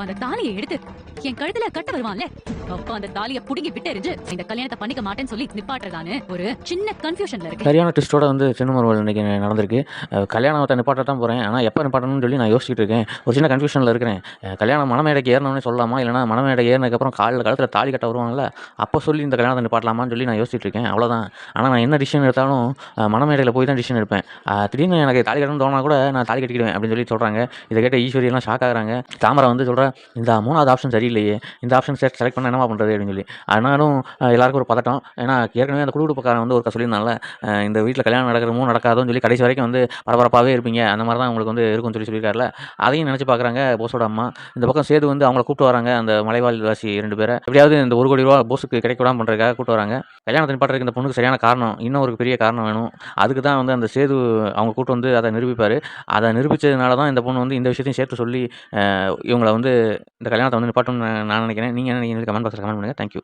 அந்த தாலியை எடுத்து என் கழுத்துல கட்ட வருவான்ல, அப்ப அந்த தாலியை புடுங்கி விட்டு எறிஞ்சு இந்த கல்யாணத்தை பண்ணிக்க மாட்டேன்னு சொல்லி நிப்பாட்டுறதான்னு ஒரு சின்ன கன்ஃபியூஷன்ல இருக்கு. சரியான ட்விஸ்டோட வந்து சின்ன மருமகள் இன்னைக்கு நடந்திருக்கு. கல்யாணத்தை நிப்பாட்ட தான் போகிறேன். ஆனால் எப்போ நிப்பாட்டணும்னு சொல்லி நான் யோசிச்சுட்டு இருக்கேன். ஒரு சின்ன கன்ஃபியூஷனில் இருக்கிறேன். கல்யாணம் மணமேடைக்கு ஏறினோடனே சொல்லலாமா, இல்லைனா மணமேடை ஏறினதுக்கப்புறம் கழுத்தில் தாலி கட்ட வருவாங்கல்ல, அப்போ சொல்லி இந்த கல்யாணத்தை நிப்பாட்டலாமான்னு சொல்லி நான் யோசிச்சுட்டு இருக்கேன். அவ்வளோதான். ஆனால் நான் என்ன டிசிஷன் எடுத்தாலும் மணமேடையில் போய் தான் டிசிஷன் எடுப்பேன். திடீர்னு எனக்கு தாலி கட்டணும்னு தோணா கூட நான் தாலி கட்டிக்கிடுவேன் அப்படின்னு சொல்லி சொல்கிறாங்க. இதை கேட்ட ஈஸ்வரியெல்லாம் ஷாக் ஆகுறாங்க. தாமரை வந்து சொல்கிறேன், இந்த 3வது ஆப்ஷன் சரியில்லையே, இந்த ஆப்ஷன் செலக்ட் பண்ண என்னமா பண்ணுறது அப்படின்னு சொல்லி. ஆனாலும் எல்லாருக்கும் ஒரு பதட்டம். ஏன்னா ஏற்கனவே அந்த குடுகுடுப்புக்காரன் வந்து ஒரு சொல்லியிருந்தால, இந்த வீட்டில் கல்யாணம் நடக்கிறமோ நடக்காதோன்னு சொல்லி கடைசி வரைக்கும் வந்து பரபரப்பாகவே இருப்பீங்க, அந்த மாதிரி தான் உங்களுக்கு வந்து இருக்கும்னு சொல்லியிருக்காருல. அதையும் நினச்சி பார்க்குறாங்க போஸோட அம்மா. இந்த பக்கம் சேது வந்து அவங்கள கூப்பிட்டு வராங்க, அந்த மலைவாழ்வாசி 2 பேரை எப்படியாவது இந்த 1 கோடி ரூபா போஸுக்கு கிடைக்க விடாமல் பண்ணுறதுக்காக கூப்பிட்டு வராங்க. கல்யாணத்தை நிப்பாட்டுறதுக்கு இந்த பொண்ணுக்கு சரியான காரணம், இன்னும் ஒரு பெரிய காரணம் வேணும். அதுக்கு தான் வந்து அந்த சேது அவங்க கூப்பிட்டு வந்து அதை நிரூபிப்பார். அதை நிரூபித்ததுனால தான் இந்த பொண்ணு வந்து இந்த விஷயத்தையும் சேர்த்து சொல்லி இவங்களை வந்து இந்த கல்யாணத்தை வந்து நிப்பாட்டணும்னு நான் நினைக்கிறேன். நீங்கள் என்ன நினைக்கிறீங்க? கமெண்ட் பாக்ஸில் கமெண்ட் பண்ணுங்கள். தேங்க்யூ.